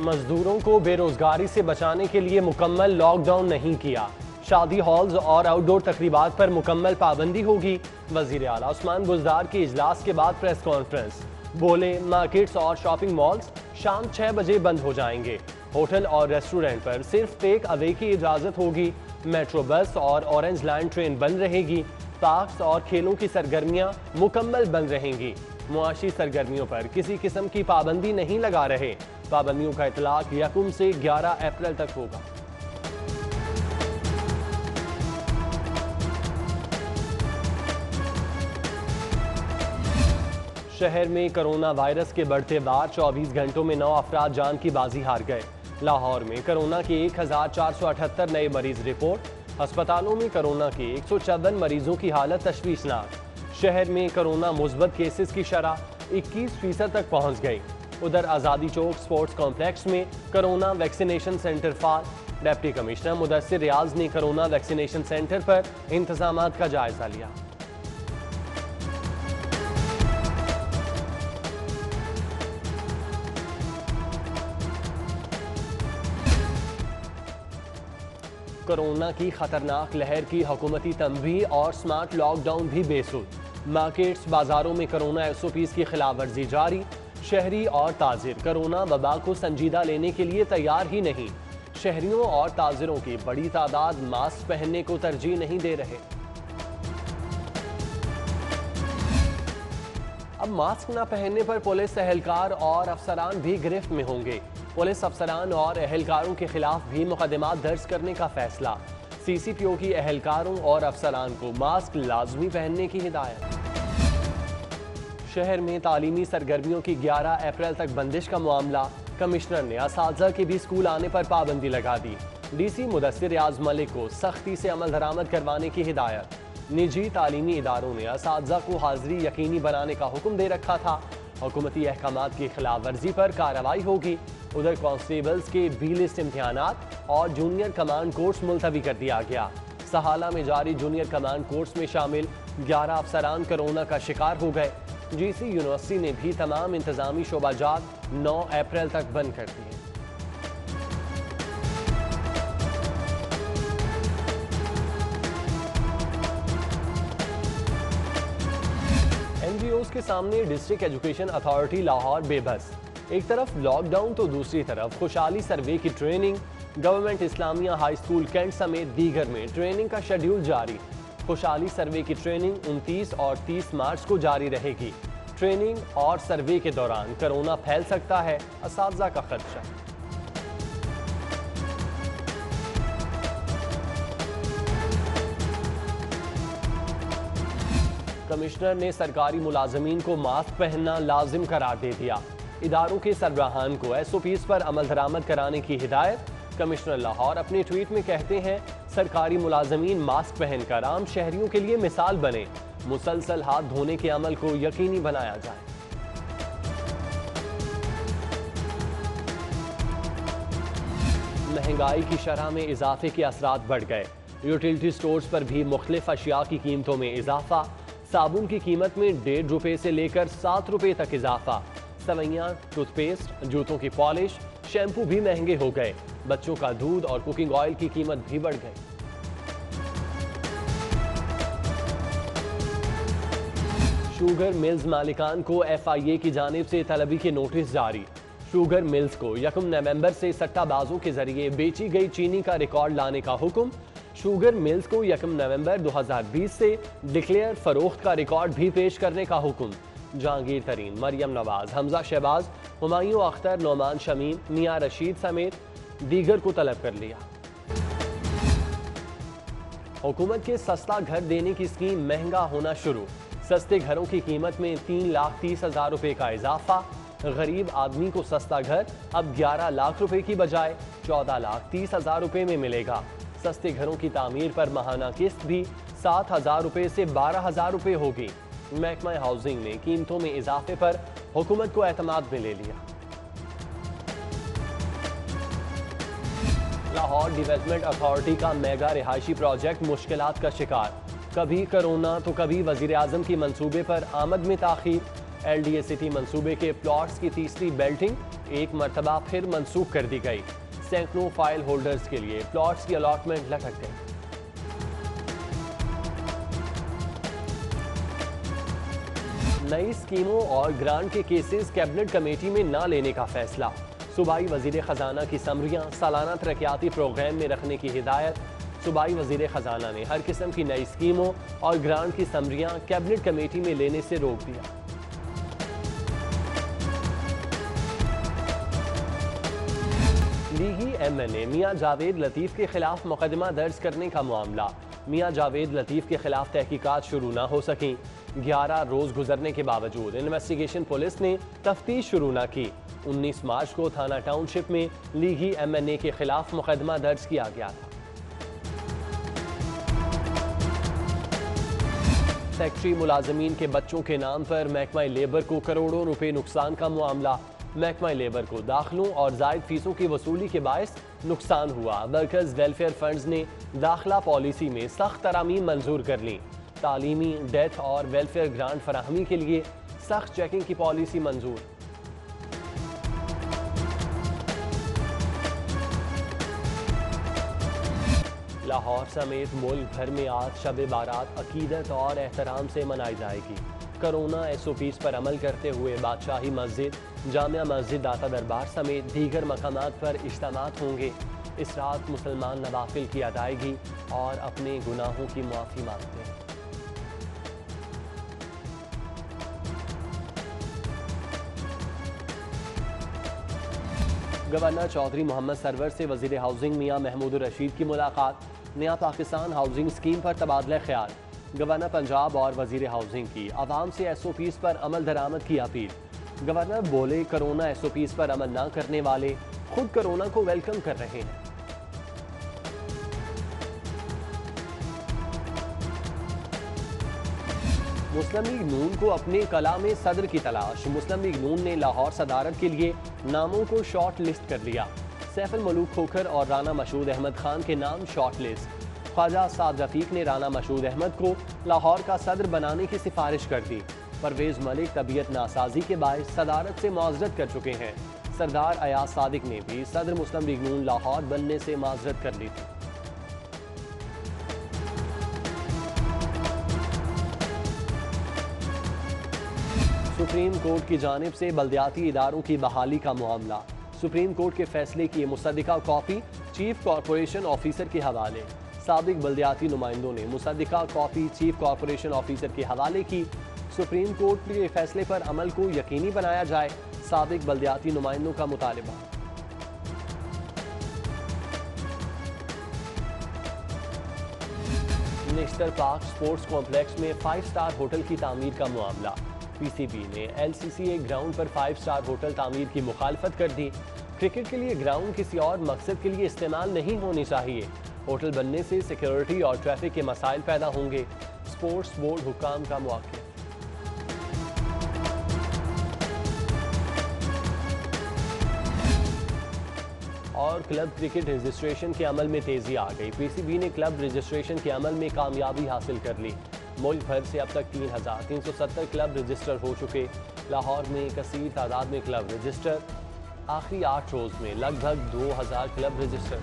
मजदूरों को बेरोजगारी से बचाने के लिए मुकम्मल लॉकडाउन नहीं किया। शादी हॉल्स और आउटडोर तकरीबात पर मुकम्मल पाबंदी होगी। वजीर आला उस्मान बुज़दार के इजलास के बाद प्रेस कॉन्फ्रेंस, बोले मार्केट्स और शॉपिंग मॉल्स शाम 6 बजे बंद हो जाएंगे। होटल और रेस्टोरेंट पर सिर्फ टेक अवे की इजाजत होगी। मेट्रो बस और ऑरेंज लाइन ट्रेन बंद रहेगी। पार्क्स और खेलों की सरगर्मियां मुकम्मल बंद रहेंगी। मुआशी सरगर्मियों पर किसी किस्म की पाबंदी नहीं लगा रहे। पाबंदियों का इतलाक 1 से 11 अप्रैल तक होगा। शहर में कोरोना वायरस के बढ़ते वार 24 घंटों में 9 अफराद जान की बाजी हार गए। लाहौर में कोरोना के 1478 नए मरीज रिपोर्ट। अस्पतालों में कोरोना के 154 मरीजों की हालत तशवीशनाक। शहर में कोरोना मुस्बत केसेस की शरह 21% तक पहुंच गई। उधर आज़ादी चौक स्पोर्ट्स कॉम्प्लेक्स में कोरोना वैक्सीनेशन सेंटर फाल। डिप्टी कमिश्नर मुदस्सिर रियाज ने कोरोना वैक्सीनेशन सेंटर पर इंतजामात का जायजा लिया। कोरोना की खतरनाक लहर की हुकूमती तंबीह और स्मार्ट लॉकडाउन भी बेसुध। मार्केट्स बाजारों में कोरोना SOPs की खिलाफ वर्जी जारी। शहरी और ताजिर कोरोना वबा को संजीदा लेने के लिए तैयार ही नहीं। शहरियों और ताजिरों की बड़ी तादाद मास्क पहनने को तरजीह नहीं दे रहे। अब मास्क न पहनने पर पुलिस एहलकार और अफसरान भी गिरफ्त में होंगे। पुलिस अफसरान और एहलकारों के खिलाफ भी मुकदमात दर्ज करने का फैसला। CCPO की एहलकारों और अफसरान को मास्क लाजमी पहनने की हिदायत। शहर में तालीमी सरगर्मियों की 11 अप्रैल तक बंदिश का मामला। कमिश्नर ने असातिज़ा के भी स्कूल आने पर पाबंदी लगा दी। DC मुदस्सिर रियाज मलिक को सख्ती से अमल दरामद करवाने की हिदायत। निजी तालीमी इदारों ने असातिज़ा को हाजिरी यकीनी बनाने का हुक्म दे रखा था। हुकूमती अहकामात की खिलाफ वर्जी पर कार्रवाई होगी। उधर कांस्टेबल्स के B-लिस्ट इम्तिहानात और जूनियर कमांड कोर्स मुलतवी कर दिया गया। सहाला में जारी जूनियर कमांड कोर्स में शामिल 11 अफसरान कोरोना का शिकार हो गए। GC यूनिवर्सिटी ने भी तमाम इंतजामी शोबाजात 9 अप्रैल तक बंद कर दिए। NGOs के सामने डिस्ट्रिक्ट एजुकेशन अथॉरिटी लाहौर बेबस। एक तरफ लॉकडाउन तो दूसरी तरफ खुशहाली सर्वे की training. Government Islamia high school cantt समेत दीगर में ट्रेनिंग का शेड्यूल जारी। खुशहाली सर्वे की ट्रेनिंग 29 और 30 मार्च को जारी रहेगी। ट्रेनिंग और सर्वे के दौरान कोरोना फैल सकता है, असातिज़ा का खदशा। कमिश्नर ने सरकारी मुलाजमीन को मास्क पहनना लाजिम करार दे दिया। इदारों के सरबराहान को SOPs पर अमल दरामद कराने की हिदायत। कमिश्नर लाहौर अपने ट्वीट में कहते हैं, सरकारी मुलाजमीन मास्क पहनकर आम शहरियों के लिए मिसाल बने। मुसलसल हाथ धोने के अमल को यकीनी बनाया जाए। महंगाई की शरह में इजाफे के असरात बढ़ गए। यूटिलिटी स्टोर्स पर भी मुख्तलिफ अशिया की कीमतों में इजाफा। साबुन की कीमत में 1.5 रुपए से लेकर 7 रुपए तक इजाफा। सवैयां, टूथपेस्ट, जूतों की पॉलिश, शैम्पू भी महंगे हो गए। बच्चों का दूध और कुकिंग ऑयल की कीमत भी बढ़ गई। शुगर मिल्स मालिकान को FIA की जानिब से तलबी के नोटिस जारी। शुगर मिल्स को 1 नवंबर से सट्टाबाजों के जरिए बेची गई चीनी का रिकॉर्ड लाने का हुक्म। शुगर मिल्स को 1 नवंबर 2020 से डिक्लेयर फरोख्त का रिकॉर्ड भी पेश करने का हुक्म। जहांगीर तरीन, मरियम नवाज, हमजा शहबाज, हुमायूं अख्तर, नौमान शमीम, मियां रशीद समेत दीगर को तलब कर लिया। हुकूमत के सस्ता घर देने की स्कीम महंगा होना शुरू। सस्ते घरों की कीमत में 3,30,000 रुपए का इजाफा। गरीब आदमी को सस्ता घर अब 11 लाख रुपए की बजाय 14,30,000 रुपए में मिलेगा। सस्ते घरों की तामीर पर माहाना किस्त भी 7,000 रुपए से 12,000 रुपए होगी। महकमा हाउसिंग ने कीमतों में इजाफे पर हुकूमत को एतमाद में ले लिया। लाहौर डेवलपमेंट अथॉरिटी का मेगा रिहायशी प्रोजेक्ट मुश्किलात का शिकार। कभी कोरोना तो कभी वजीर आजम की मंसूबे पर आमद में ताखीर। LDA सिटी मंसूबे के प्लॉट्स की तीसरी बेल्टिंग एक मरतबा फिर मंसूख कर दी गई। सैकड़ों फाइल होल्डर्स के लिए प्लॉट्स की अलॉटमेंट लटक गई। नई स्कीमों और ग्रांट के केसेस कैबिनेट कमेटी में न लेने का फैसला। सूबाई वजीर खजाना की समरियां सालाना तरक्याती प्रोग्राम में रखने की हिदायत। सूबाई वजीर खजाना ने हर किस्म की नई स्कीमों और ग्रांट की समरियां कैबिनेट कमेटी में लेने से रोक दिया। लीगी MNA मियां जावेद लतीफ के खिलाफ मुकदमा दर्ज करने का मामला। मियां जावेद लतीफ के खिलाफ तहकीकात शुरू न हो सकी। 11 रोज गुजरने के बावजूद इन्वेस्टिगेशन पुलिस ने तफ्तीश शुरू न की। 19 मार्च को थाना टाउनशिप में लीगी MNA के खिलाफ मुकदमा दर्ज किया गया था। फैक्ट्री मुलाजमीन के बच्चों के नाम पर महकमा लेबर को करोड़ों रुपए नुकसान का मामला। महकमा लेबर को दाखिलों और जायद फीसों की वसूली के बायस नुकसान हुआ। वर्कर्स वेलफेयर फंड्स ने दाखिला पॉलिसी में सख्त तरामीम मंजूर कर ली। तालीमी, डेथ और वेलफेयर ग्रांट फराहमी के लिए सख्त चेकिंग की पॉलिसी मंजूर। लाहौर समेत मुल्क भर में आज शब बारात अकीदत और एहतराम से मनाई जाएगी। कोरोना SOPs पर अमल करते हुए बादशाही मस्जिद, जामिया मस्जिद, दाता दरबार समेत दीगर मकामात पर इज्तिमात होंगे। इस रात मुसलमान नवाफिल की अदायगी और अपने गुनाहों की माफ़ी मांगते हैं। गवर्नर चौधरी मोहम्मद सरवर से वजीर हाउसिंग मियां महमूद रशीद की मुलाकात। नया पाकिस्तान हाउसिंग स्कीम पर तबादला ख्याल। गवर्नर पंजाब और वजीर हाउसिंग की आवाम से SOPs पर अमल दरामद की अपील। गवर्नर बोले, कोरोना SOPs पर अमल न करने वाले खुद कोरोना को वेलकम कर रहे हैं। मुस्लिम लीग नून को अपने कला में सदर की तलाश। मुस्लिम लीग नून ने लाहौर सदारत के लिए नामों को शॉर्ट लिस्ट कर लिया। सैफुल मलूक खोखर और राना मशहूद अहमद खान के नाम शॉर्ट लिस्ट। ख्वाजा साद रफीक ने राना मशहूद अहमद को लाहौर का सदर बनाने की सिफारिश कर दी। परवेज मलिक तबीयत नासाजी के बायस सदारत से माजरत कर चुके हैं। सरदार अयाज सादिक ने भी सदर मुस्लिम लीग नून लाहौर बनने से माजरत कर ली थी। सुप्रीम कोर्ट की जानिब से बल्दियाती इदारों की बहाली का मामला। सुप्रीम कोर्ट के फैसले की मुसद्दिका कॉपी चीफ कॉरपोरेशन ऑफिसर के हवाले। साबिक बल्दियाती नुमाइंदों ने मुसद्दिका कॉपी चीफ कॉरपोरेशन ऑफिसर के हवाले की। सुप्रीम कोर्ट के फैसले पर अमल को यकीनी बनाया जाए, साबिक बल्दियाती नुमाइंदों का मुतालिबा। नेशनल पार्क स्पोर्ट्स कॉम्प्लेक्स में 5 स्टार होटल की तामीर का मामला। PCB ने LCCA ग्राउंड पर 5 स्टार होटल तामीर की मुखालफत कर दी। क्रिकेट के लिए ग्राउंड किसी और मकसद के लिए इस्तेमाल नहीं होनी चाहिए। होटल बनने से सिक्योरिटी और ट्रैफिक के मसाइल पैदा होंगे। स्पोर्ट्स बोर्ड हुक्काम का मौक़िफ़। और क्लब क्रिकेट रजिस्ट्रेशन के अमल में तेजी आ गई। PCB ने क्लब रजिस्ट्रेशन के अमल में कामयाबी हासिल कर ली। मुल्क भर से अब तक 3,370 क्लब रजिस्टर हो चुके। लाहौर में कसीर तादाद में क्लब रजिस्टर। आखिरी 8 रोज में लगभग 2,000 क्लब रजिस्टर।